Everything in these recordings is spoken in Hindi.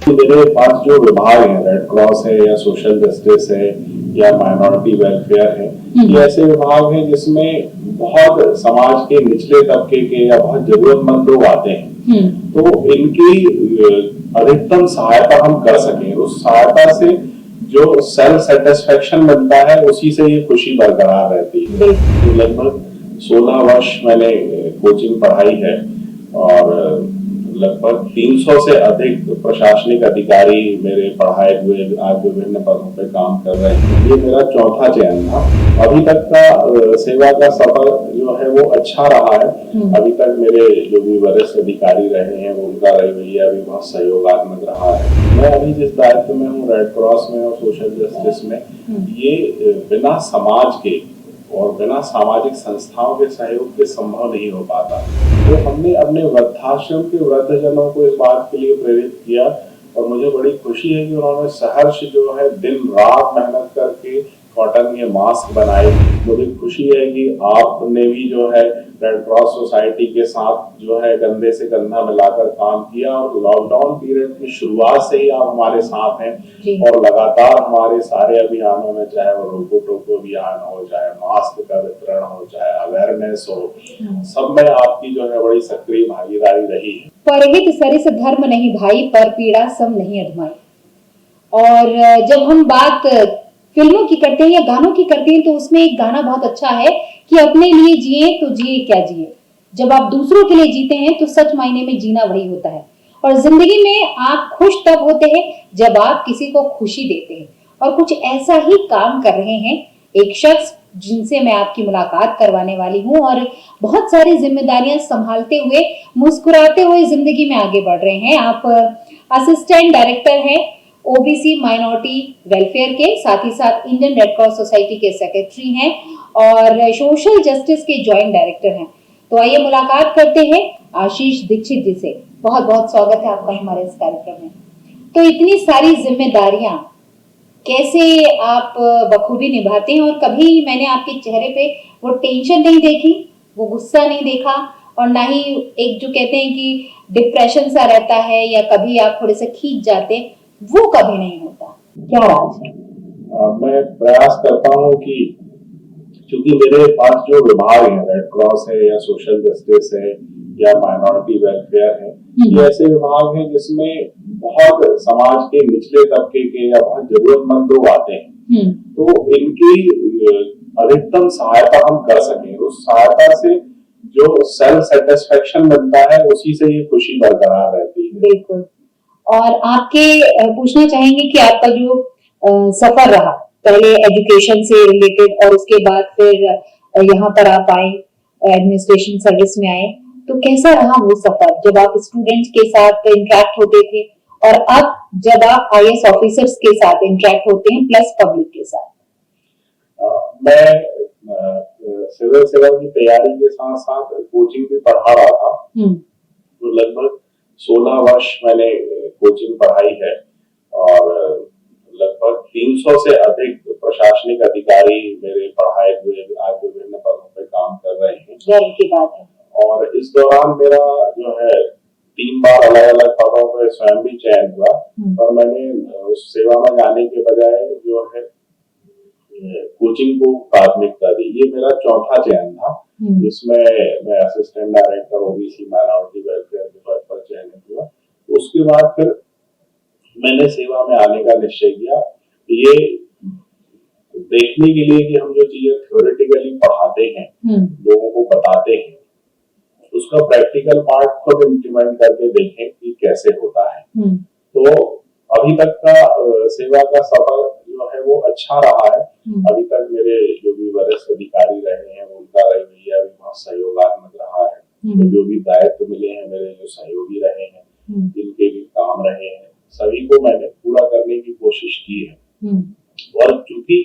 मेरे पास जो विभाग है, रेड क्रॉस है या सोशल जस्टिस है या माइनॉरिटी वेलफेयर है, ये ऐसे विभाग हैं जिसमें बहुत समाज के निचले तबके के या बहुत जरूरतमंद लोग आते हैं। तो इनकी अधिकतम सहायता हम कर सकें, उस सहायता से जो सेल्फ सेटिस्फेक्शन मिलता है उसी से ये खुशी बरकरार रहती है। तो लगभग 16 वर्ष मैंने कोचिंग पढ़ाई है और लगभग 300 से अधिक प्रशासनिक अधिकारी मेरे पढ़ाए हुए आज विभिन्न पदों पे काम कर रहे हैं। ये मेरा चौथा चयन था। अभी तक का सेवा का सफर जो है वो अच्छा रहा है। अभी तक मेरे जो भी वरिष्ठ अधिकारी रहे हैं उनका रवैया भी बहुत सहयोगात्मक रहा है। मैं अभी जिस दायित्व में हूँ, रेड क्रॉस में और सोशल जस्टिस में, ये बिना समाज के और बिना सामाजिक संस्थाओं के सहयोग के संभव नहीं हो पाता। तो हमने अपने वृद्धाश्रम के वृद्धजनों को इस बात के लिए प्रेरित किया और मुझे बड़ी खुशी है कि उन्होंने सहर्ष जो है दिन रात मेहनत करके कॉटन के मास्क बनाए। मुझे खुशी है कि आपने भी जो है रेड क्रॉस सोसाइटी के साथ जो है कंधे से कंधा मिलाकर काम किया और लॉकडाउन पीरियड की शुरुआत से ही आप हमारे साथ हैं और लगातार हमारे सारे अभियानों में, चाहे वो रोको टोको अभियान हो, चाहे मास्क का वितरण हो, चाहे अवेयरनेस हो, सब में आपकी जो है बड़ी सक्रिय भागीदारी रही है। परहित सरिस धर्म नहीं भाई, पर पीड़ा सम नहीं अधमाई। और जब हम बात फिल्मों की करते हैं या गानों की करते हैं तो उसमें एक गाना बहुत अच्छा है कि अपने लिए जिए तो जिए क्या जिए। जब आप दूसरों के लिए जीते हैं तो सच मायने में जीना वही होता है। और जिंदगी में आप खुश तब होते हैं जब आप किसी को खुशी देते हैं। और कुछ ऐसा ही काम कर रहे हैं एक शख्स जिनसे मैं आपकी मुलाकात करवाने वाली हूँ और बहुत सारी जिम्मेदारियां संभालते हुए, मुस्कुराते हुए जिंदगी में आगे बढ़ रहे हैं। आप असिस्टेंट डायरेक्टर हैं ओबीसी माइनॉरिटी वेलफेयर के, साथ ही साथ इंडियन रेड क्रॉस सोसाइटी के सेक्रेटरी हैं और सोशल जस्टिस के जॉइंट डायरेक्टर हैं। तो आइए मुलाकात करते हैं आशीष दीक्षित जी से। बहुत बहुत स्वागत है आपका हमारे इस कार्यक्रम में। तो इतनी सारी जिम्मेदारियां कैसे आप बखूबी निभाते हैं और कभी मैंने आपके चेहरे पे वो टेंशन नहीं देखी, वो गुस्सा नहीं देखा और ना ही एक जो कहते हैं कि डिप्रेशन सा रहता है या कभी आप थोड़े से खींच जाते, वो कभी नहीं होता। क्या राज है? मैं प्रयास करता हूँ कि क्योंकि मेरे पास जो विभाग है, रेड क्रॉस है या सोशल जस्टिस है या माइनॉरिटी वेलफेयर है, ये ऐसे विभाग हैं जिसमें बहुत समाज के निचले तबके के या बहुत जरूरतमंद लोग आते हैं। तो इनकी अधिकतम सहायता हम कर सकें, उस सहायता से जो सेल्फ सेटिस्फेक्शन मिलता है उसी से ये खुशी बरकरार रहती है। बिल्कुल। और आपके पूछना चाहेंगे कि आपका जो सफर रहा पहले एजुकेशन से रिलेटेड और उसके बाद फिर यहाँ पर आप आए, एडमिनिस्ट्रेशन सर्विस में आए, तो कैसा रहा वो सफर जब आप स्टूडेंट्स के साथ इंटरेक्ट होते थे और अब जब आप आईएएस ऑफिसर्स के साथ इंटरेक्ट होते हैं प्लस पब्लिक के साथ? मैं सिविल सेवा की तैयारी के साथ साथ कोचिंग भी पढ़ा रहा था। तो लगभग 16 वर्ष मैंने कोचिंग पढ़ाई है और लगभग 300 से अधिक प्रशासनिक अधिकारी मेरे पढ़ाए हुए आज विभिन्न पदों पे काम कर रहे हैं। गर्व की बात है। और इस दौरान मेरा जो है 3 बार अलग अलग पदों पे स्वयं भी चयन हुआ, पर मैंने उस सेवा में जाने के बजाय जो है कोचिंग को प्राथमिकता दी। ये मेरा चौथा चयन था जिसमें मैं assistant director OBC minority welfare के पद पर चयनित हुआ। उसके बाद फिर मैंने सेवा में आने का निश्चय किया, ये देखने के लिए कि हम जो चीजें थ्योरेटिकली पढ़ाते हैं, लोगों को बताते हैं, उसका प्रैक्टिकल पार्ट खुद इम्प्लीमेंट करके देखें कि कैसे होता है। तो अभी तक का सेवा का सफर जो है वो अच्छा रहा है। अभी तक मेरे जो भी वरिष्ठ अधिकारी रहे हैं उनका रवैया भी बहुत सहयोगात्मक रहा है। तो जो भी दायित्व मिले हैं, मेरे जो सहयोगी रहे हैं, जिनके भी काम रहे हैं, सभी को मैंने पूरा करने की कोशिश की है। और चूंकि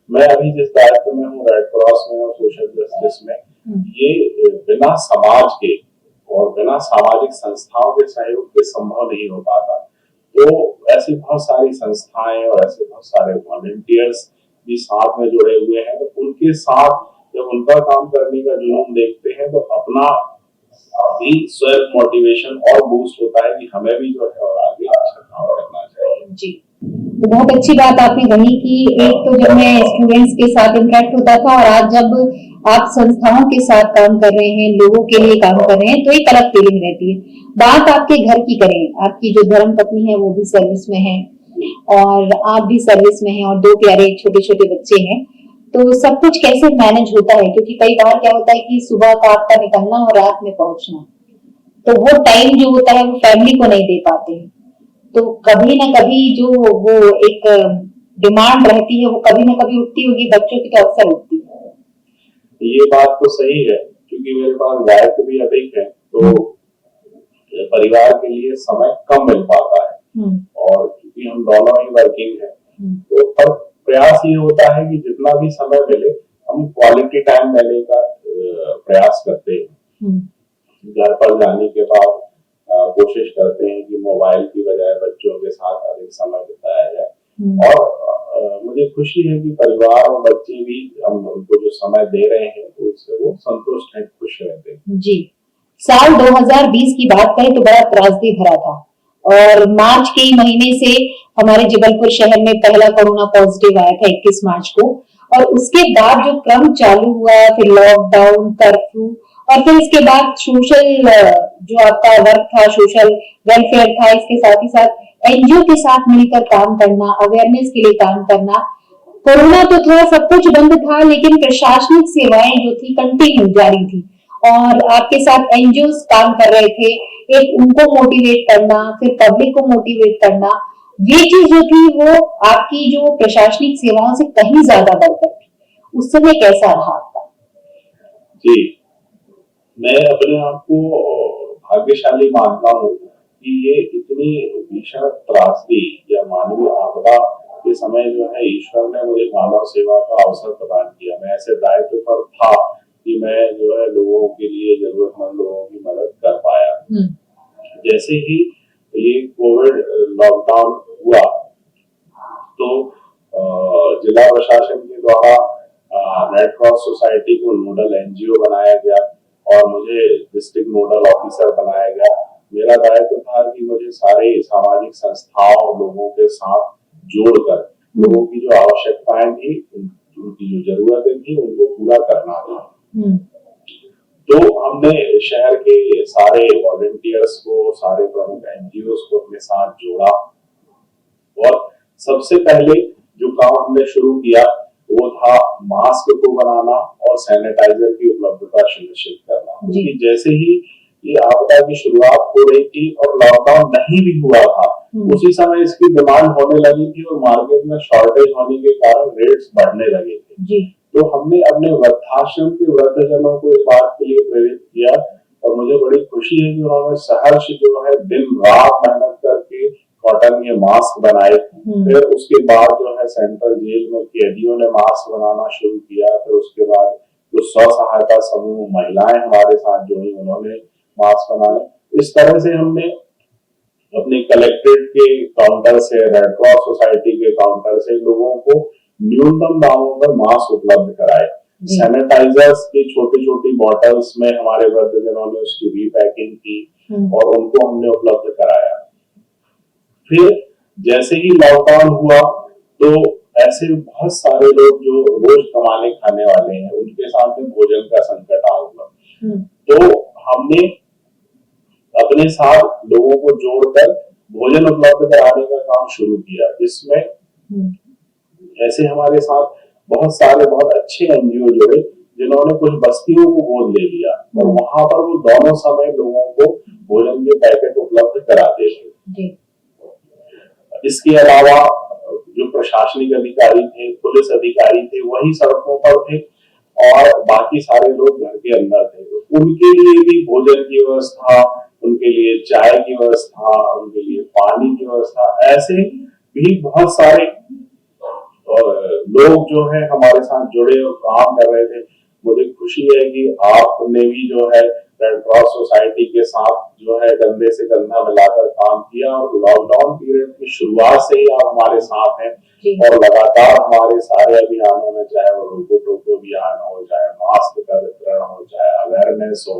मैं अभी जिस दायित्व में हूँ, रेड क्रॉस में और सोशल जस्टिस में, ये बिना समाज के और बिना सामाजिक संस्थाओं के सहयोग के संभव नहीं हो पाता। तो ऐसी बहुत सारी संस्थाएं और ऐसे बहुत सारे वॉलंटियर्स भी साथ में जुड़े हुए हैं, तो उनके साथ जब उनका काम करने का जुनून देखते हैं तो अपना भी सेल्फ मोटिवेशन और बूस्ट होता है कि हमें भी जो है और आगे अच्छा काम करना है। जी, तो बहुत अच्छी बात आपने कही कि एक तो जब मैं स्टूडेंट्स के साथ इंटरेक्ट होता था और आज जब आप संस्थाओं के साथ काम कर रहे हैं, लोगों के लिए काम कर रहे हैं, तो एक अलग फीलिंग रहती है। बात आपके घर की करें, आपकी जो धर्म पत्नी है वो भी सर्विस में है और आप भी सर्विस में हैं और दो प्यारे छोटे-छोटे बच्चे हैं। तो सब कुछ कैसे मैनेज होता है? क्योंकि कई बार क्या होता है कि सुबह का आपका निकलना और रात में पहुंचना, तो वो टाइम जो होता है वो फैमिली को नहीं दे पाते हैं। तो कभी ना कभी जो वो एक डिमांड रहती है वो कभी ना कभी उठती होगी, बच्चों की तो अक्सर उठती है। ये बात तो सही है, क्योंकि मेरे पास दायित्व भी अधिक है, तो परिवार के लिए समय कम मिल पाता है। और क्योंकि हम दोनों ही वर्किंग हैं, तो पर प्रयास ये होता है कि जितना भी समय मिले हम क्वालिटी टाइम देने का प्रयास करते हैं। घर पर जाने के बाद कोशिश करते हैं कि मोबाइल की बजाय बच्चों के साथ अधिक समय बिताया जाए। और मुझे खुशी है कि परिवार और बच्चे भी हम उनको जो समय दे रहे हैं तो उससे वो संतुष्ट हैं, खुश रहते हैं। जी, साल 2020 की बात करें तो बड़ा त्रासदी भरा था और मार्च के ही महीने से हमारे जबलपुर शहर में पहला कोरोना पॉजिटिव आया था 21 मार्च को। और उसके बाद जो क्रम चालू हुआ, फिर लॉकडाउन, कर्फ्यू और फिर इसके बाद सोशल जो आपका वर्क था, सोशल वेलफेयर था, इसके साथ ही साथ एनजीओ के साथ मिलकर काम करना, अवेयरनेस के लिए काम करना। कोरोना तो था, सब कुछ बंद था, लेकिन प्रशासनिक सेवाएं जो थी कंटिन्यू जारी थी और आपके साथ एनजीओ काम कर रहे थे। एक उनको मोटिवेट करना, फिर पब्लिक को मोटिवेट करना, ये चीज जो थी वो आपकी जो प्रशासनिक सेवाओं से कहीं ज्यादा बढ़कर थी। उस समय कैसा रहा आपका? जी, मैं अपने आप को भाग्यशाली मानता हूँ कि ये इतनी भीषण त्रासदी या मानवीय आपदा के समय जो है ईश्वर ने मुझे मानव सेवा का अवसर प्रदान किया। मैं ऐसे दायित्व पर था कि मैं जो है लोगों के लिए, जरूरतमंद लोगों की मदद कर पाया। जैसे ही ये कोविड लॉकडाउन हुआ तो जिला प्रशासन के द्वारा रेड क्रॉस सोसाइटी को नोडल एनजीओ बनाया गया और मुझे डिस्ट्रिक्ट नोडल ऑफिसर बनाया गया। मेरा दायित्व था कि मुझे सारे सामाजिक संस्थाओं लोगों के साथ जोड़कर लोगों की जो आवश्यकताएं थी, उनकी जो जरूरतें थी, उनको पूरा करना था। तो हमने शहर के सारे वॉलंटियर्स को, सारे प्रमुख एनजीओ को अपने साथ जोड़ा और सबसे पहले जो काम हमने शुरू किया वो था मास्क को बनाना और सैनिटाइजर की उपलब्धता सुनिश्चित करना। क्योंकि जैसे ही ये आपदा की शुरुआत हो रही थी और लॉकडाउन नहीं भी हुआ था, उसी समय इसकी डिमांड होने लगी थी और मार्केट में शॉर्टेज होने के कारण रेट्स बढ़ने लगे थे। तो हमने अपने वृद्धाश्रम के वृद्धजनों को इस बात के लिए प्रेरित किया और मुझे बड़ी खुशी है कि उन्होंने सहर्ष जो है दिन रात मेहनत करके कॉटन के मास्क बनाए। फिर उसके बाद जो है सेंट्रल जेल में कैदियों ने मास्क बनाना शुरू किया। फिर उसके बाद जो स्व सहायता समूह महिलाएं हमारे साथ जुड़ी, उन्होंने मास्क बनाए। इस तरह से हमने अपने कलेक्ट्रेट के काउंटर से, रेड क्रॉस सोसाइटी के काउंटर से लोगों को न्यूनतम दामों पर मास्क उपलब्ध कराए। सैनिटाइजर्स की छोटी छोटी बॉटल्स में हमारे वृद्धजनों ने उसकी रीपैकिंग की और उनको हमने उपलब्ध कराया। फिर जैसे ही लॉकडाउन हुआ तो ऐसे बहुत सारे लोग जो रोज कमाने खाने वाले हैं, उनके सामने भोजन का संकट आ हुआ। तो हमने अपने साथ लोगों को जोड़कर भोजन उपलब्ध कराने का काम शुरू किया, जिसमें ऐसे हमारे साथ बहुत सारे बहुत अच्छे एनजीओ जुड़े जिन्होंने कुछ बस्तियों को गोद ले लिया और वहां पर वो दोनों समय लोगों को भोजन के पैकेट उपलब्ध कराते थे। इसके अलावा जो प्रशासनिक अधिकारी थे, पुलिस अधिकारी थे, वही सड़कों पर थे और बाकी सारे लोग घर के अंदर थे। तो उनके लिए भी भोजन की व्यवस्था, उनके लिए चाय की व्यवस्था, उनके लिए पानी की व्यवस्था, ऐसे भी बहुत सारे लोग जो है हमारे साथ जुड़े और काम कर रहे थे। मुझे खुशी है कि आपने भी जो है रेड क्रॉस सोसाइटी के साथ जो है कंधे से कंधा मिलाकर काम किया और लॉकडाउन पीरियड की शुरुआत से ही आप हमारे साथ हैं और लगातार हमारे सारे अभियानों में, चाहे वो रोको टोको अभियान हो, चाहे मास्क का वितरण हो, चाहे अवेयरनेस हो,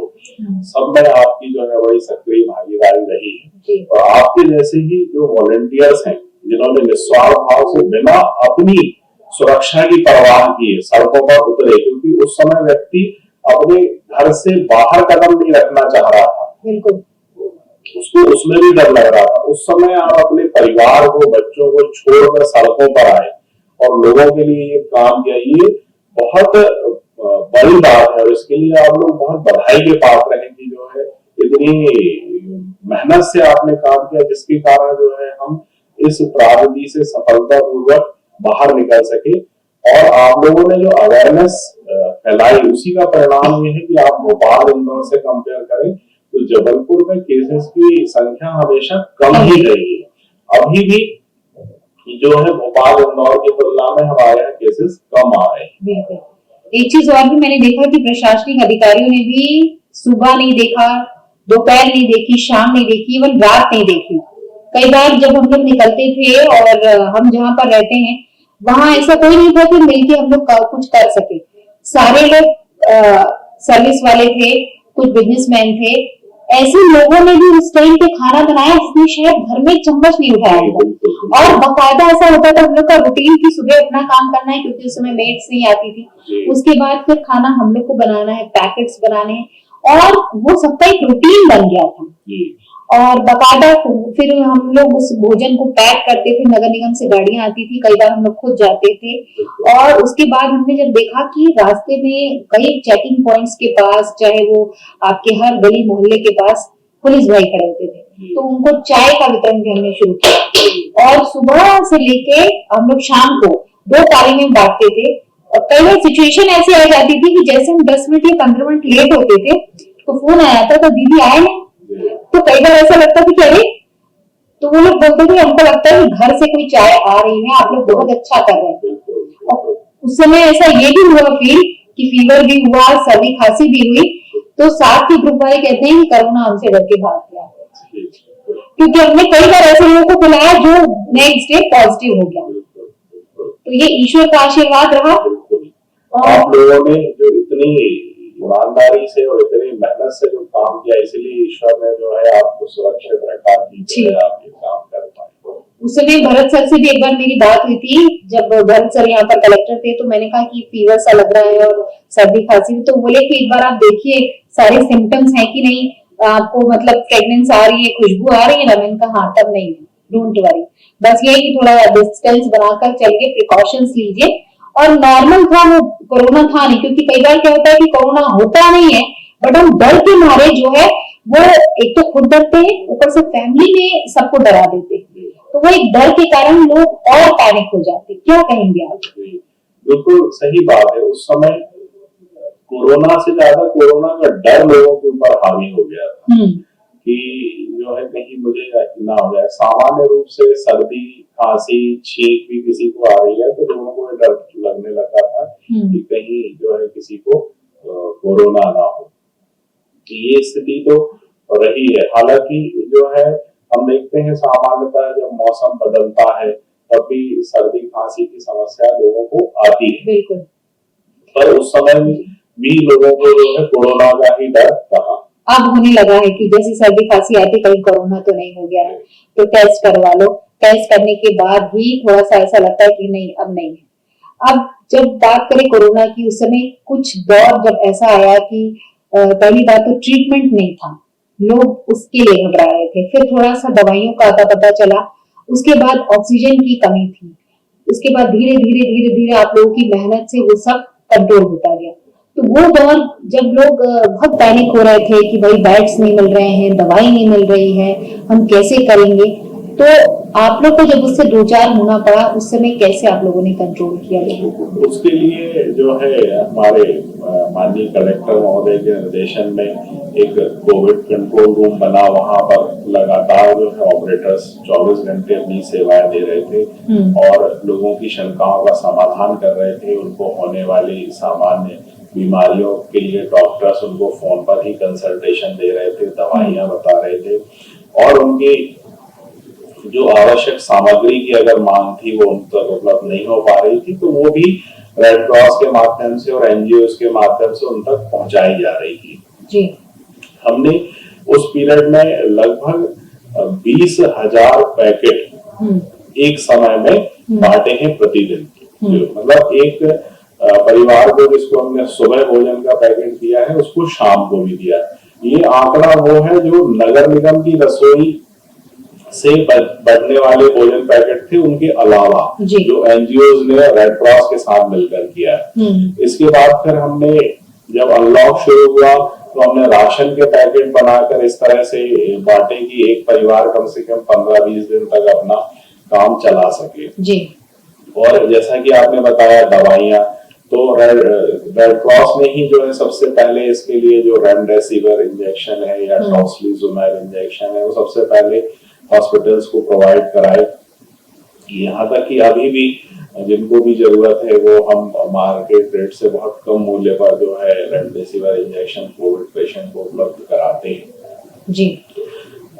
सब में आपकी जो है बड़ी सक्रिय भागीदारी रही है। और आपके जैसे ही जो वॉलंटियर्स हैं जिन्होंने निस्वार्थ भाव से बिना अपनी सुरक्षा की परवाह किए सड़कों पर उतरे, क्योंकि उस समय व्यक्ति अपने घर से बाहर कदम नहीं रखना चाह रहा था, बिल्कुल उसको उसमें भी डर लग रहा था। उस समय आप अपने परिवार को, बच्चों को छोड़कर सड़कों पर आए और लोगों के लिए ये काम किया, ये बहुत बड़ी बात है और इसके लिए आप लोग बहुत बधाई के पात्र हैं कि जो है इतनी मेहनत से आपने काम किया, जिसके कारण जो है हम इस त्रासदी से सफलतापूर्वक बाहर निकल सके। और आप लोगों ने जो अवेयरनेस फैलाई, उसी का परिणाम ये है कि आप भोपाल इंदौर से कंपेयर करें तो जबलपुर में केसेस की संख्या हमेशा कम ही रही है। अभी भी जो है भोपाल इंदौर की तुलना में हमारे यहाँ केसेस कम आ रहे हैं। बिल्कुल। एक चीज और भी मैंने देखा कि प्रशासनिक अधिकारियों ने भी सुबह नहीं देखा, दोपहर नहीं देखी, शाम नहीं देखी, इवन रात नहीं देखी। कई बार जब हम लोग निकलते थे और हम जहाँ पर रहते हैं वहां ऐसा कोई नहीं था कि मिलके हम लोग कुछ कर सके। सारे लोग सर्विस वाले थे, कुछ बिजनेसमैन थे, ऐसे लोगों ने भी उस टाइम पे खाना बनाया जिसमें शायद घर में एक चम्मच नहीं उठाया होगा। और बाकायदा ऐसा होता था हम लोग का रूटीन की सुबह अपना काम करना है, क्योंकि उस समय मेड्स नहीं आती थी। उसके बाद फिर खाना हम लोग को बनाना है, पैकेट्स बनाने हैं, और वो सबका एक रूटीन बन गया था। और बाकायदा फिर हम लोग उस भोजन को पैक करते थे, नगर निगम से गाड़ियां आती थी, कई बार हम लोग खुद जाते थे। और उसके बाद हमने जब देखा कि रास्ते में कई चेकिंग पॉइंट्स के पास, चाहे वो आपके हर गली मोहल्ले के पास पुलिस भाई खड़े होते थे, तो उनको चाय का वितरण भी हमने शुरू किया। और सुबह से लेके हम लोग शाम को 2 पारी में बांटते थे। और कई बार सिचुएशन ऐसी आ जाती थी कि जैसे हम 10 मिनट या 15 मिनट लेट होते थे तो फोन आया था, तो दीदी आए नहीं। तो कई बार ऐसा लगता था कि अरे, तो वो लोग बोलते थे हमको लगता है कि घर से कोई चाय आ रही है, आप लोग बहुत अच्छा कर रहे हैं। और उस समय ऐसा ये भी हुआ फील कि फीवर भी हुआ, सर्दी खांसी भी हुई, तो साथ के ग्रुप वाले कहते हैं कि कोरोना हमसे डर के भाग गया, क्योंकि हमने कई बार ऐसे लोगों को बुलाया जो नेक्स्ट डे पॉजिटिव हो गया। तो ये ईश्वर का आशीर्वाद रहा। और आप लोगों ने जो इतनी ईमानदारी से और इतनी मेहनत से जो काम किया, इसलिए ईश्वर ने जो है आपको सुरक्षित रखा कि आप ये काम कर पाए। उस समय भरत सर से भी एक बार मेरी बात हुई थी, जब भरत सर यहाँ पर कलेक्टर थे, तो मैंने कहा कि फीवर सा लग रहा है और सर्दी खांसी, तो बोले कि एक बार आप देखिए सारे सिम्टम्स हैं कि नहीं, आपको मतलब प्रेगनेंस आ रही है, खुशबू आ रही है ना। मैंने कहा हाँ, तब नहीं है, डोंट वरी, बस ये कि थोड़ा डिस्टेंस बनाकर चलिए, प्रिकॉशंस लीजिए। और नॉर्मल था, वो कोरोना था नहीं, क्योंकि कई बार क्या होता है कि कोरोना होता नहीं है, बट हम डर के मारे जो है वो एक तो खुद डरते हैं, ऊपर से फैमिली में सबको डरा देते हैं, तो वो एक डर के कारण लोग और पैनिक हो जाते। क्या कहेंगे आप? बिल्कुल सही बात है। उस समय कोरोना से ज्यादा कोरोना का डर लोगों के ऊपर हावी हो गया था कि जो है कहीं मुझे ना हो जाए। सामान्य रूप से सर्दी, खांसी, छींक भी किसी को आ रही है तो लोगों को डर लगने लगा था कि कहीं जो है किसी को कोरोना ना हो। ये स्थिति तो रही है। हालांकि जो है हम देखते हैं सामान्यतः जब मौसम बदलता है तब भी सर्दी खांसी की समस्या लोगों को आती है। बिल्कुल। पर उस समय भी लोगों को जो है कोरोना का ही डर रहा। अब होने लगा है कि जैसे सर्दी खांसी आती, कहीं कोरोना तो नहीं हो गया है, तो टेस्ट करवा लो। टेस्ट करने के बाद ही थोड़ा सा ऐसा लगता है कि नहीं, अब नहीं है। अब जब बात करें कोरोना की, उस समय कुछ दौर जब ऐसा आया कि पहली बात तो ट्रीटमेंट नहीं था, लोग उसके लिए घबरा रहे थे। फिर थोड़ा सा दवाइयों का आता पता चला, उसके बाद ऑक्सीजन की कमी थी, उसके बाद धीरे धीरे धीरे धीरे आप लोगों की मेहनत से वो सब कंट्रोल होता गया। तो वो दौर जब लोग बहुत पैनिक हो रहे थे कि भाई बेड्स नहीं मिल रहे हैं, दवाई नहीं मिल रही है, हम कैसे करेंगे, तो आप लोग को जब उससे 2-4 होना पड़ा, उस समय कैसे आप लोगों ने कंट्रोल किया लोगों को? उसके लिए जो है हमारे माननीय कलेक्टर महोदय के निर्देशन में एक कोविड कंट्रोल रूम बना। वहां पर लगातार जो है ऑपरेटर्स 24 घंटे अपनी सेवाएं दे रहे थे और लोगों की शंकाओं का समाधान कर रहे थे। उनको होने वाली सामान्य बीमारियों के लिए डॉक्टर्स उनको फोन पर ही कंसल्टेशन दे रहे थे, दवाइयां बता रहे थे, और उनकी जो आवश्यक सामग्री की अगर मांग थी वो उन तक उपलब्ध नहीं हो पा रही थी, तो वो भी रेड क्रॉस के माध्यम से और एनजीओ के माध्यम से उन तक पहुंचाई जा रही थी जी। हमने उस पीरियड में लगभग 20,000 पैकेट एक समय में बांटे हैं प्रतिदिन। मतलब एक परिवार को जिसको हमने सुबह भोजन का पैकेट दिया है उसको शाम को भी दिया है। ये आंकड़ा वो है जो नगर निगम की रसोई से बढ़ने वाले भोजन पैकेट थे उनके अलावा जो एनजीओ ने रेड क्रॉस के साथ मिलकर किया है। इसके बाद फिर हमने जब अनलॉक शुरू हुआ तो हमने राशन के पैकेट बनाकर इस तरह से बांटे कि एक परिवार कम से कम 15-20 दिन तक अपना काम चला सके जी। और जैसा कि आपने बताया दवाइयां, तो रेड क्रॉस ने ही जो है सबसे पहले इसके लिए जो रेमडेसिविर इंजेक्शन है या टॉसिलिजुमैब इंजेक्शन है वो सबसे पहले हॉस्पिटल्स को प्रोवाइड कराए। यहाँ तक कि अभी भी जिनको भी जरूरत है वो हम मार्केट रेट से बहुत कम मूल्य पर जो है रेमडेसिविर इंजेक्शन कोविड पेशेंट को उपलब्ध कराते हैं जी।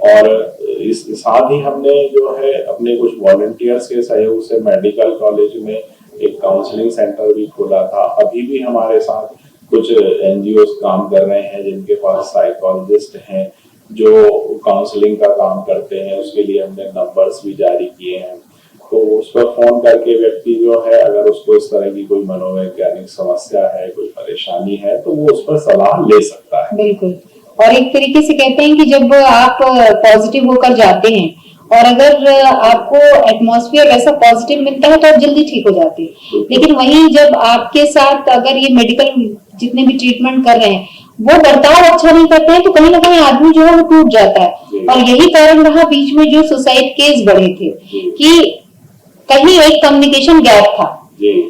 और इस साथ ही हमने जो है अपने कुछ वॉलंटियर्स के सहयोग से मेडिकल कॉलेज में एक काउंसलिंग सेंटर भी खोला था। अभी भी हमारे साथ कुछ एनजीओ काम कर रहे हैं जिनके पास साइकोलॉजिस्ट हैं जो काउंसलिंग का काम करते हैं। उसके लिए हमने नंबर्स भी जारी किए हैं, तो उस पर फोन करके व्यक्ति जो है अगर उसको इस तरह की कोई मनोवैज्ञानिक समस्या है, कोई परेशानी है, तो वो उस पर सलाह ले सकता है। बिल्कुल। और एक तरीके से कहते हैं कि जब आप पॉजिटिव होकर जाते हैं और अगर आपको एटमॉस्फेयर वैसा पॉजिटिव मिलता है तो आप जल्दी ठीक हो जाते हैं। लेकिन वहीं जब आपके साथ अगर ये मेडिकल जितने भी ट्रीटमेंट कर रहे हैं वो बर्ताव अच्छा नहीं करते हैं तो कहीं ना कहीं आदमी जो है वो टूट जाता है। और यही कारण रहा बीच में जो सुसाइड केस बढ़े थे कि कहीं एक कम्युनिकेशन गैप था।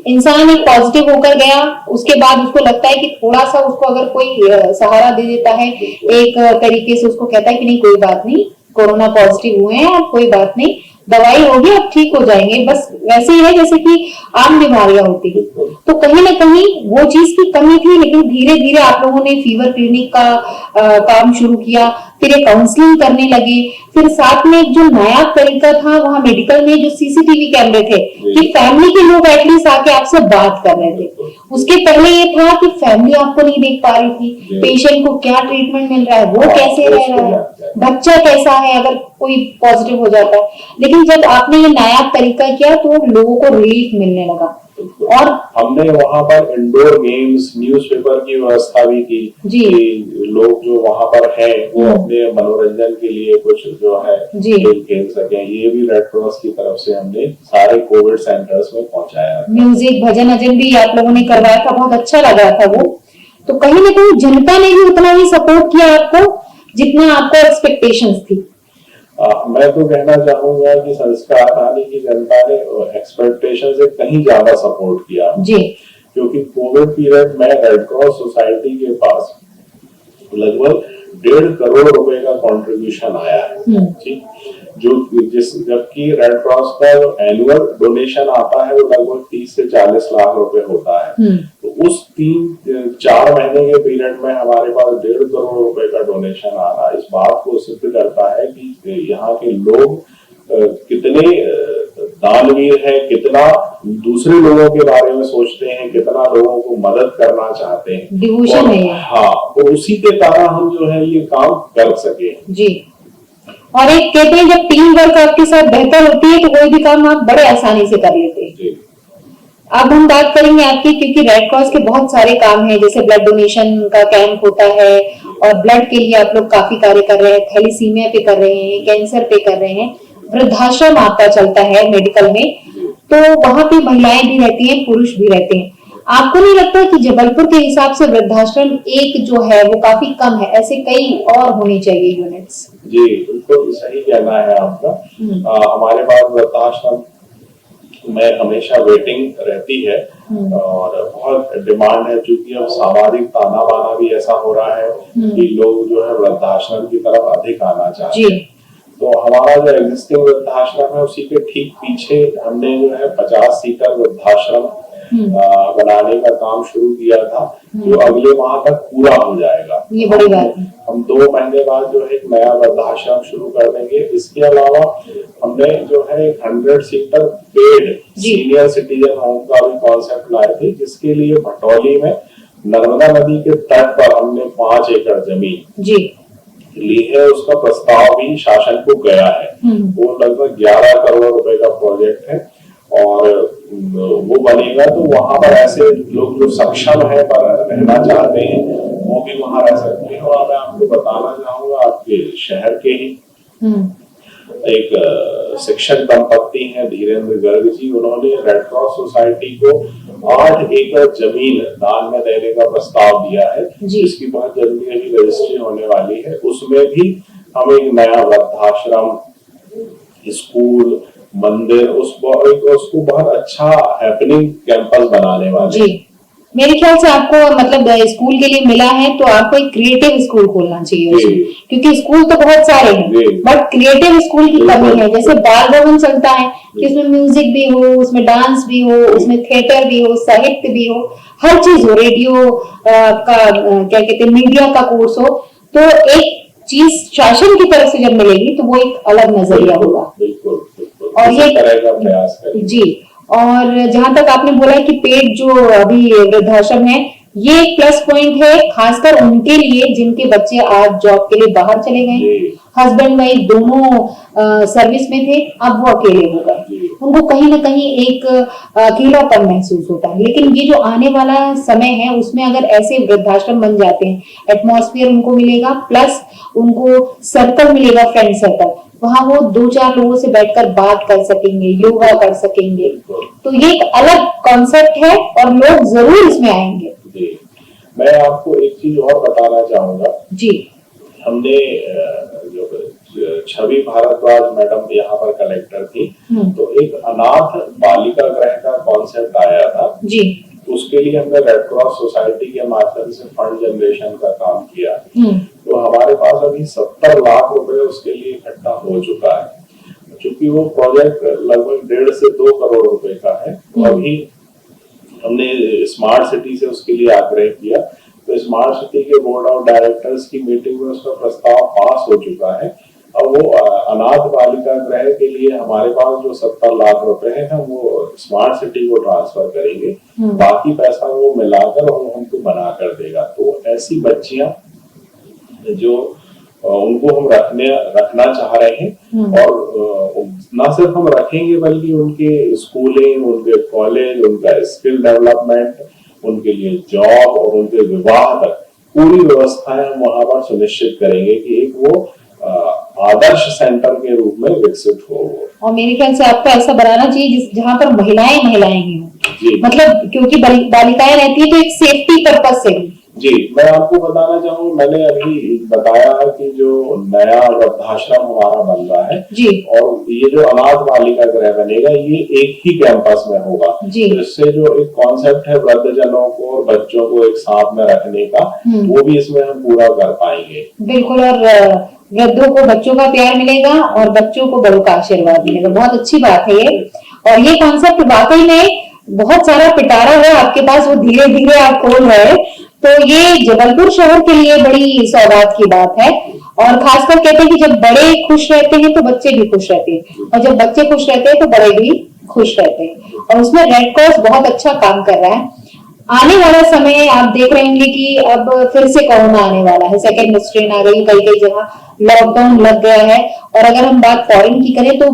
इंसान एक पॉजिटिव होकर गया, उसके बाद उसको लगता है कि थोड़ा सा उसको अगर कोई सहारा दे देता है, एक तरीके से उसको कहता है कि नहीं कोई बात नहीं, कोरोना पॉजिटिव हुए हैं, अब कोई बात नहीं, दवाई होगी, अब ठीक हो जाएंगे। बस वैसे ही है जैसे कि आम बीमारियां होती है। तो कहीं ना कहीं वो चीज की कमी थी, लेकिन धीरे धीरे आप लोगों ने फीवर क्लिनिक का काम शुरू किया, फिर एक काउंसलिंग करने लगे, फिर साथ में एक जो नया तरीका था वहां मेडिकल में जो सीसीटीवी कैमरे थे कि फैमिली के लोग एटलीस्ट आके आपसे बात कर रहे थे। उसके पहले ये था कि फैमिली आपको नहीं देख पा रही थी, पेशेंट को क्या ट्रीटमेंट मिल रहा है, वो कैसे रह रहा है, बच्चा कैसा है अगर कोई पॉजिटिव हो जाता है। लेकिन जब आपने ये नया तरीका किया तो लोगों को रिलीफ मिलने लगा। और हमने वहां पर इंडोर गेम्स, न्यूज़पेपर की व्यवस्था भी की कि लोग जो वहां पर हैं वो अपने मनोरंजन के लिए कुछ जो है खेल खेल सकें। ये भी रेड क्रॉस की तरफ से हमने सारे कोविड सेंटर्स में पहुंचाया। म्यूजिक, भजन अजन भी आप लोगों ने करवाया था, बहुत अच्छा लगा था वो। तो कहीं ना कहीं जनता ने भी उतना ही सपोर्ट किया आपको जितना आपको एक्सपेक्टेशंस थी। मैं तो कहना चाहूंगा कि संस्कार थाने की जनता ने एक्सपेक्टेशन से कहीं ज्यादा सपोर्ट किया जी, क्योंकि कोविड पीरियड में रेड क्रॉस सोसाइटी के पास लगभग 1.5 करोड़ रुपए का कंट्रीब्यूशन आया है जी। जबकि रेड क्रॉस का जो एनुअल डोनेशन आता है वो लगभग 30 से 40 लाख रुपए होता है। तो उस 3-4 महीने के पीरियड में हमारे पास 1.5 करोड़ रुपए का डोनेशन आ रहा है। इस बात को सिद्ध करता है कि यहाँ के लोग कितने दानवीर हैं, कितना दूसरे लोगों के बारे में सोचते हैं, कितना लोगों को मदद करना चाहते हैं, डिवोशन है। हाँ, तो उसी के कारण हम जो है ये काम कर सके जी। और एक कहते हैं जब टीम वर्क आपके साथ बेहतर होती है तो कोई भी काम आप बड़े आसानी से कर लेते हैं। अब हम बात करेंगे आपकी, क्योंकि रेड क्रॉस के बहुत सारे काम हैं, जैसे ब्लड डोनेशन का कैंप होता है और ब्लड के लिए आप लोग काफी कार्य कर रहे हैं, थैलीसीमिया पे कर रहे हैं, कैंसर पे कर रहे हैं, वृद्धाश्रम आपका चलता है मेडिकल में, तो वहां पे महिलाएं भी रहती हैं, पुरुष भी रहते हैं। आपको नहीं लगता कि जबलपुर के हिसाब से वृद्धाश्रम एक जो है वो काफी कम है, ऐसे कई और होनी चाहिए यूनिट्स? जी बिल्कुल सही कहना है आपका। हमारे पास वृद्धाश्रम में हमेशा वेटिंग रहती है और बहुत डिमांड है, क्योंकि अब सामाजिक ताना बाना भी ऐसा हो रहा है कि लोग जो है वृद्धाश्रम की तरफ अधिक आना चाहते हैं। तो हमारा जो एग्जिस्टिंग वृद्धाश्रम है उसी के ठीक पीछे हमने जो है 50 सीटर वृद्धाश्रम बनाने का काम शुरू किया था, जो अगले माह तक पूरा हो जाएगा। ये बड़ी बात है। हम 2 महीने बाद जो है एक नया वृद्धाश्रम शुरू कर देंगे। इसके अलावा हमने जो है 100 seater paid senior citizen home का भी कॉन्सेप्ट लाए थे, जिसके लिए भटौली में नर्मदा नदी के तट पर हमने 5 एकड़ जमीन जी ली है, उसका प्रस्ताव भी शासन को गया है। वो लगभग 11 करोड़ रुपए का प्रोजेक्ट है और वो बनेगा तो वहां पर ऐसे लोग जो सक्षम है पर रहना चाहते हैं वो भी वहां रह सकते हैं। और मैं आपको बताना चाहूंगा, आपके शहर के ही एक शिक्षक दंपत्ति हैं धीरेन्द्र गर्ग जी, उन्होंने रेड क्रॉस सोसाइटी को 8 एकड़ जमीन दान में देने का प्रस्ताव दिया है, जिसकी बहुत जल्दी अभी रजिस्ट्री होने वाली है। उसमें भी हम एक नया वृद्धाश्रम, स्कूल, मंदिर, उसको बहुत अच्छा हैपनिंग कैंपस बनाने वाले हैं। मेरे ख्याल से आपको मतलब स्कूल के लिए मिला है तो आपको एक क्रिएटिव स्कूल खोलना चाहिए उसमें, क्योंकि स्कूल तो बहुत सारे हैं बट क्रिएटिव स्कूल की कमी है। जैसे बाल भवन चलता है कि उसमें म्यूजिक भी हो, उसमें डांस भी हो, उसमें थिएटर भी हो, साहित्य भी हो, हर चीज हो, रेडियो का क्या कहते हैं मीडिया का कोर्स हो, तो एक चीज शासन की तरफ से जब मिलेगी तो वो एक अलग नजरिया होगा। बिल्कुल और ये प्रयास करें। जी, और जहां तक आपने बोला है कि पेड जो अभी वृद्धाश्रम है, ये एक प्लस पॉइंट है खासकर उनके लिए जिनके बच्चे आज जॉब के लिए बाहर चले गए, हस्बैंड वाइफ दोनों सर्विस में थे, अब वो अकेले हो गए, उनको कहीं ना कहीं एक अकेलापन महसूस होता है। लेकिन ये जो आने वाला समय है उसमें अगर ऐसे वृद्धाश्रम बन जाते हैं, एटमॉस्फेयर उनको मिलेगा, प्लस उनको सर्कल मिलेगा, फ्रेंड सर्कल, वहां वो 2-4 लोगों से बैठकर बात कर सकेंगे, योगा कर सकेंगे, तो ये एक अलग कॉन्सेप्ट है और लोग जरूर इसमें आएंगे। मैं आपको एक चीज और बताना चाहूंगा जी, हमने जो छवि भारद्वाज मैडम यहाँ पर कलेक्टर थी, तो एक अनाथ बालिका गृह का कॉन्सेप्ट आया था जी, उसके लिए हमने रेड क्रॉस सोसाइटी के माध्यम से फंड जनरेशन का काम किया। तो हमारे पास अभी 70 लाख रुपए उसके लिए इकट्ठा हो चुका है, क्योंकि वो प्रोजेक्ट लगभग 1.5 से 2 करोड़ रुपए का है। तो अभी हमने स्मार्ट सिटी से उसके लिए आग्रह किया, तो स्मार्ट सिटी के बोर्ड ऑफ डायरेक्टर्स की मीटिंग में उसका प्रस्ताव पास हो चुका है। अब वो अनाथ बालिका गृह के लिए हमारे पास जो 70 लाख रुपए हैं हम वो स्मार्ट सिटी को ट्रांसफर करेंगे, बाकी पैसा वो मिलाकर वो हमको बना कर देगा। तो ऐसी बच्चियां जो उनको हम रखना चाह रहे हैं, और न सिर्फ हम रखेंगे बल्कि उनके स्कूलिंग, उनके कॉलेज, उनका स्किल डेवलपमेंट, उनके लिए जॉब और उनके विवाह तक पूरी व्यवस्थाएं हम वहां पर सुनिश्चित करेंगे कि एक वो आदर्श सेंटर के रूप में विकसित हो। और मेरे ख्याल से आपको ऐसा बनाना चाहिए जहां पर महिलाएं ही हो, मतलब क्योंकि बालिकाएं रहती है तो एक सेफ्टी पर्पस से भी। जी, मैं आपको बताना चाहूँ, मैंने अभी बताया है कि जो नया वृद्धाश्रम हमारा बन रहा है जी, और ये जो अनाथ बालिका गृह बनेगा ये एक ही कैंपस में होगा जी, तो इससे जो एक कॉन्सेप्ट है वृद्धजनों को और बच्चों को एक साथ में रखने का, वो भी इसमें हम पूरा कर पाएंगे। बिल्कुल, और वृद्धों को बच्चों का प्यार मिलेगा और बच्चों को बड़ों का आशीर्वाद मिलेगा। बहुत अच्छी बात है ये, और ये कॉन्सेप्ट वाकई में बहुत सारा पिटारा है आपके पास, वो धीरे धीरे आप खोल रहे हैं, तो ये जबलपुर शहर के लिए बड़ी सौगात की बात है। और खासकर कहते हैं कि जब बड़े खुश रहते हैं तो बच्चे भी खुश रहते हैं, और जब बच्चे खुश रहते हैं तो बड़े भी खुश रहते हैं, और उसमें रेड क्रॉस बहुत अच्छा काम कर रहा है। आने वाला समय आप देख रहे होंगे कि अब फिर से कोरोना आने वाला है, सेकेंड स्ट्रेन आ गई, कई कई जगह लॉकडाउन लग गया है, और अगर हम बात फॉरेन की करें तो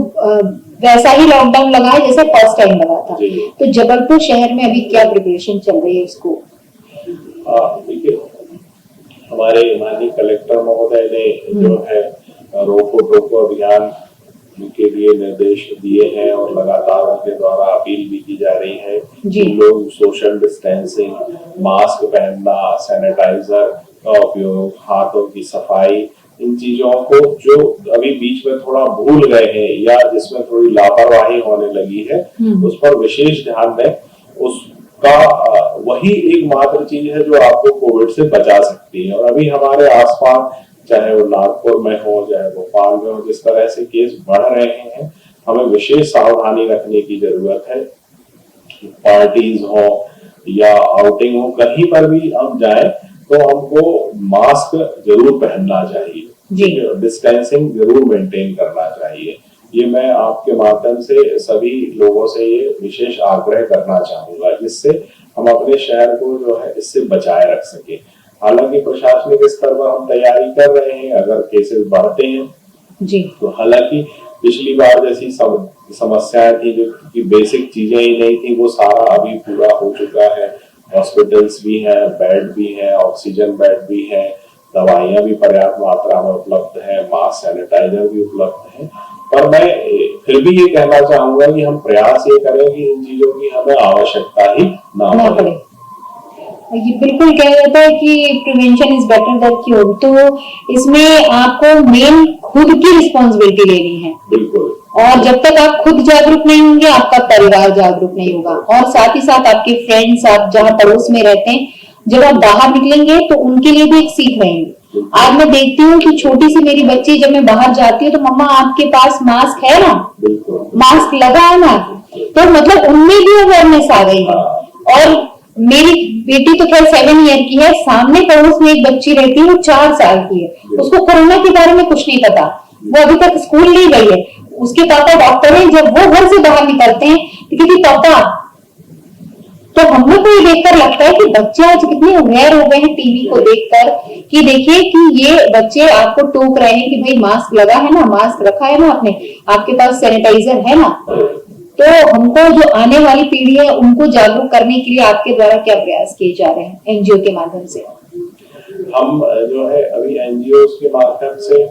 वैसा ही लॉकडाउन लगा है जैसे फर्स्ट टाइम लगा था। तो जबलपुर शहर में अभी क्या प्रिपरेशन चल रही है इसको? देखिए, हमारे माननीय कलेक्टर महोदय ने जो है रोको टोको अभियान के लिए निर्देश दिए हैं, और लगातार उनके द्वारा अपील भी की जा रही है कि लोग सोशल डिस्टेंसिंग, मास्क पहनना, सैनिटाइजर का उपयोग, हाथों की सफाई, इन चीजों को जो अभी बीच में थोड़ा भूल गए हैं या जिसमें थोड़ी लापरवाही होने लगी है, उस पर विशेष ध्यान दें। उसका वही एकमात्र चीज है जो आपको कोविड से बचा सकती है। और अभी हमारे आसपास, चाहे वो नागपुर में हो, चाहे भोपाल में हो, जिस तरह से केस बढ़ रहे हैं, हमें विशेष सावधानी रखने की जरूरत है। पार्टीज हो या आउटिंग हो, कहीं पर भी हम जाए तो हमको मास्क जरूर पहनना चाहिए, डिस्टेंसिंग जरूर मेंटेन करना चाहिए। ये मैं आपके माध्यम से सभी लोगों से ये विशेष आग्रह करना चाहूंगा, जिससे हम अपने शहर को जो है इससे बचाए रख सके। हालांकि प्रशासनिक स्तर पर हम तैयारी कर रहे हैं अगर केसेस बढ़ते हैं जी। तो। हालांकि पिछली बार जैसी समस्याएं थी जो कि बेसिक चीजें ही नहीं थी वो सारा अभी पूरा हो चुका है। हॉस्पिटल्स भी हैं, बेड भी हैं, ऑक्सीजन बेड भी हैं, दवाइयां भी पर्याप्त मात्रा में उपलब्ध है, मास्क सैनिटाइजर भी उपलब्ध है। पर मैं फिर भी ये कहना चाहूंगा कि हम प्रयास ये करें कि इन चीजों की हमें आवश्यकता ही ना पड़े। ये बिल्कुल कहा जाता है कि prevention is better than cure, तो इसमें आपको मेन खुद की रिस्पॉन्सिबिलिटी लेनी है। बिल्कुल। और जब तक आप खुद जागरूक नहीं होंगे आपका परिवार जागरूक नहीं होगा, और साथ ही साथ आपके फ्रेंड्स, आप जहाँ पड़ोस में रहते हैं, जब आप बाहर निकलेंगे तो उनके लिए भी एक सीख रहेंगे। आज मैं देखती हूँ कि छोटी सी मेरी बच्ची जब मैं बाहर जाती हूँ तो मम्मा आपके पास मास्क है ना, मास्क लगा है ना, तो मतलब उनमें भी अवेयरनेस आ गई है। और मेरी बेटी तो खैर 7 ईयर की है, सामने पड़ोस में एक बच्ची रहती है वो 4 साल की है, उसको कोरोना के बारे में कुछ नहीं पता, वो अभी तक स्कूल नहीं गई है। उसके पापा डॉक्टर हैं, जब वो घर से बाहर निकलते हैं तो क्योंकि पापा, तो हम लोग को ये देखकर लगता है कि बच्चे आज कितने अवेयर हो गए हैं टीवी को देखकर, कि देखिए कि ये बच्चे आपको टोक रहे हैं कि भाई मास्क लगा है ना, मास्क रखा है ना आपने, आपके पास सैनिटाइजर है ना। तो हमको जो आने वाली पीढ़ी है उनको जागरूक करने के लिए आपके द्वारा क्या प्रयास किए जा रहे हैं एनजीओ के माध्यम से? हम जो है अभी एनजीओ के माध्यम से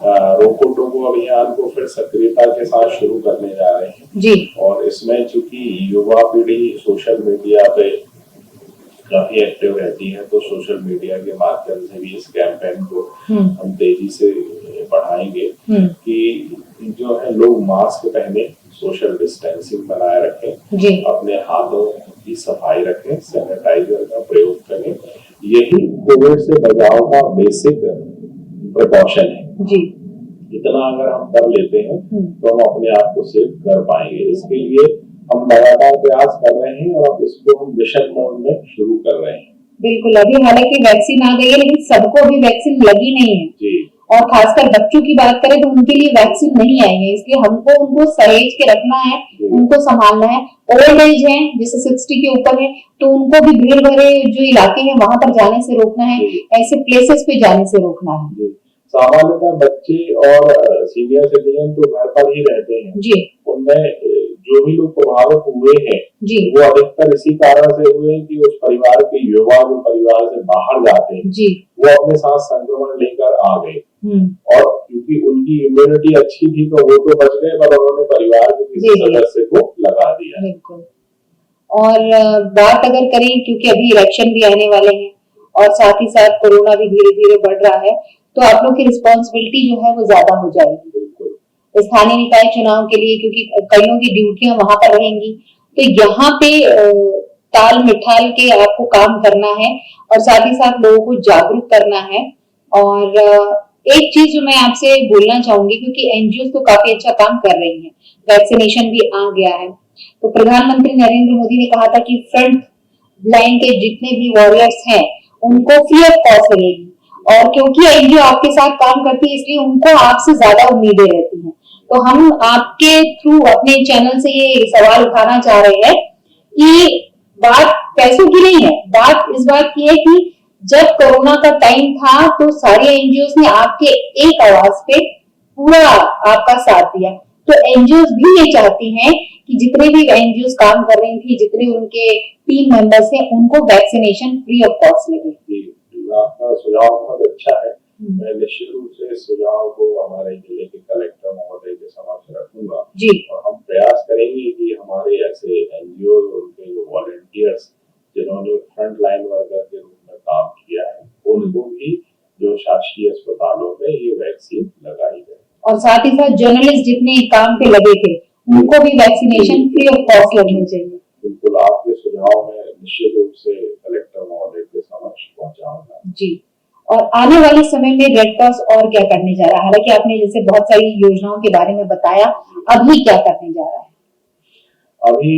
रोको टोको अभियान को फिर सक्रियता के साथ शुरू करने जा रहे हैं जी। और इसमें चूंकि युवा पीढ़ी सोशल मीडिया पे काफी एक्टिव रहती है तो सोशल मीडिया के माध्यम से भी इस कैंपेन को हम तेजी से बढ़ाएंगे कि जो है लोग मास्क पहने, सोशल डिस्टेंसिंग बनाए रखें, अपने हाथों की सफाई रखें, सैनिटाइजर का प्रयोग करें। यही कोविड से बचाव का बेसिक प्रिकॉशन है जी। इतना अगर हम कर लेते हैं तो हम अपने आप को सेव कर पाएंगे। इसके लिए हम लगातार प्रयास कर रहे हैं और अब इसको हम मिशन मोड में शुरू कर रहे हैं। बिल्कुल, अभी हालांकि वैक्सीन आ गई है लेकिन सबको अभी वैक्सीन लगी नहीं है जी। और खासकर बच्चों की बात करें तो उनके लिए वैक्सीन नहीं आई है, इसलिए हमको उनको सहेज के रखना है, उनको संभालना है। ओल्ड एज है, जैसे 60 के ऊपर है, तो उनको भी भीड़ भरे जो इलाके हैं वहां पर जाने से रोकना है, ऐसे प्लेसेस पे जाने से रोकना है। सामान्यतः बच्चे और सीनियर सिटीजन तो घर पर ही रहते हैं जी। उनमें जो भी लोग प्रभावित हुए हैं जी, वो अधिकतर इसी कारण से हुए हैं कि उस परिवार के युवा जो परिवार से बाहर जाते हैं जी, वो अपने साथ संक्रमण लेकर आ गए और क्योंकि उनकी इम्यूनिटी अच्छी थी तो वो तो बच गए पर उन्होंने परिवार के किसी सदस्य को लगा दिया। बिल्कुल। और बात अगर करें, क्योंकि अभी इलेक्शन भी आने वाले हैं और साथ ही साथ कोरोना भी धीरे धीरे बढ़ रहा है, तो आप लोग की रिस्पॉन्सिबिलिटी जो है वो ज्यादा हो जाएगी स्थानीय निकाय चुनाव के लिए, क्योंकि कईयों की ड्यूटियां वहां पर रहेंगी। तो यहाँ पे ताल मिठाल के आपको काम करना है और साथ ही साथ लोगों को जागरूक करना है। और एक चीज जो मैं आपसे बोलना चाहूंगी, क्योंकि एनजीओ तो काफी अच्छा काम कर रही हैं, वैक्सीनेशन भी आ गया है, तो प्रधानमंत्री नरेंद्र मोदी ने कहा था कि फ्रंट लाइन के जितने भी वॉरियर्स हैं उनको फ्री ऑफ कॉस्ट लगेगी, और क्योंकि एनजीओ आपके साथ काम करती है इसलिए उनको आपसे ज्यादा उम्मीदें रहती हैं। तो हम आपके थ्रू अपने चैनल से ये सवाल उठाना चाह रहे हैं कि बात पैसों की नहीं है, बात इस बात की है कि जब कोरोना का टाइम था तो सारे एनजीओ ने आपके एक आवाज पे पूरा आपका साथ दिया, तो एनजीओ भी ये चाहती हैं कि जितने भी एनजीओ काम कर रही थी, जितने उनके टीम मेंबर्स हैं, उनको वैक्सीनेशन फ्री ऑफ कॉस्ट लगे। आपका सुझाव बहुत अच्छा है। मैं निश्चित रूप से इस सुझाव को हमारे जिले के कलेक्टर महोदय के समक्ष रखूंगा जी, और हम प्रयास करेंगे कि हमारे ऐसे एनजीओ उनके जो वॉलंटियर्स जिन्होंने फ्रंट लाइन वर्कर के रूप में काम किया है उनको भी जो शासकीय अस्पतालों में ये वैक्सीन लगाई जाए, और साथ ही साथ जर्नलिस्ट जितने काम पे लगे थे उनको भी वैक्सीनेशन फ्री ऑफ कॉस्ट लगनी चाहिए। बिल्कुल, आपके सुझाव में निश्चित रूप से कलेक्टर महोदय के समक्ष पहुंचाऊंगा जी। और आने वाले समय में रेड क्रॉस और क्या करने जा रहा है? हालांकि आपने जैसे बहुत सारी योजनाओं के बारे में बताया, अभी क्या करने जा रहा है? अभी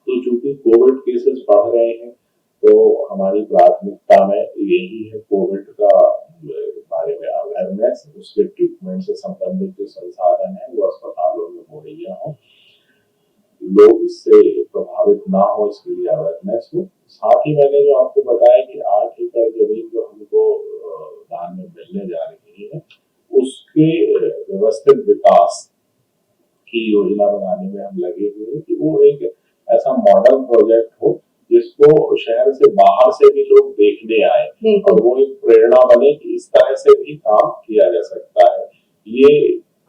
तो चूंकि कोविड केसेस बढ़ रहे हैं तो हमारी प्राथमिकता में यही है कोविड का बारे में अवेयरनेस, उसके ट्रीटमेंट से संबंधित जो संसाधन है वो अस्पतालों में मुहैया हो, लोग इससे प्रभावित ना हो इसके लिए अवेयरनेस हो। साथ ही मैंने जो आपको बताया कि 8 एकड़ एकड़ जमीन जो हमको दान में मिलने जा रही है, उसके व्यवस्थित विकास की योजना बनाने में हम लगे हुए हैं कि वो एक ऐसा मॉडल प्रोजेक्ट हो जिसको शहर से बाहर से भी लोग देखने आए और वो एक प्रेरणा बने कि इस तरह से भी काम किया जा सकता है। ये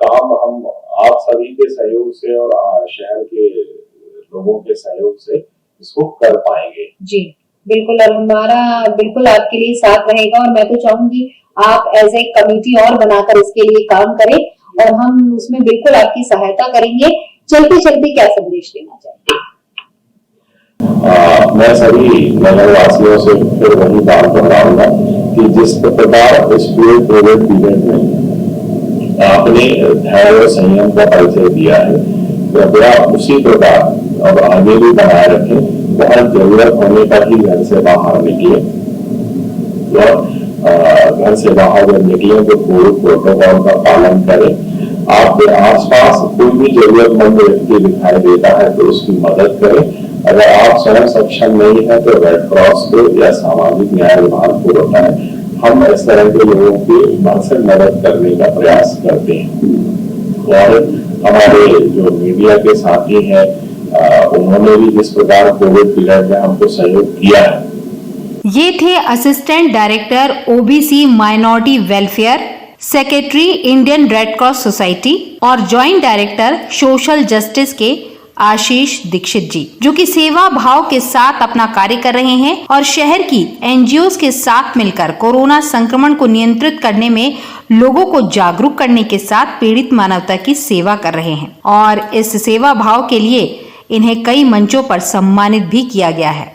काम हम आप सभी के सहयोग से और शहर के लोगों के सहयोग से इसको कर पाएंगे। जी बिल्कुल, और हमारा बिल्कुल आपके लिए साथ रहेगा, और मैं तो चाहूंगी आप एज ए कमेटी और बनाकर इसके लिए काम करें और हम उसमें बिल्कुल आपकी सहायता करेंगे। चलते चलते क्या संदेश देना चाहिए? मैं सभी नगर वासियों से फिर वही बात दोहराऊंगा कि जिस प्रकार इस पूरे कोविड पीरियड में आपने धैर्य और संयम का परिचय दिया है, कृपया उसी प्रकार अब आगे भी बनाए रखें। बहुत जरूरत होने पर ही घर से बाहर निकले और घर से बाहर जब निकले तो कोविड प्रोटोकॉल का पालन करें। आपके आसपास कोई भी जरूरतमंद व्यक्ति दिखाई देता है तो उसकी मदद करें। अगर आप स्वयं सक्षम नहीं है तो रेड क्रॉस को या सामाजिक न्याय विभाग को बताएं। हम इस तरह के लोगों की भरसक मदद करने का प्रयास करते हैं। और हमारे जो मीडिया के साथी हैं उन्होंने भी जिस प्रकार कोविड पीरियड में हमको सहयोग किया है। ये थे assistant director OBC minority welfare, secretary Indian red cross society और जॉइंट डायरेक्टर सोशल जस्टिस के आशीष दीक्षित जी, जो कि सेवा भाव के साथ अपना कार्य कर रहे हैं और शहर की एनजीओज के साथ मिलकर कोरोना संक्रमण को नियंत्रित करने में लोगों को जागरूक करने के साथ पीड़ित मानवता की सेवा कर रहे हैं। और इस सेवा भाव के लिए इन्हें कई मंचों पर सम्मानित भी किया गया है।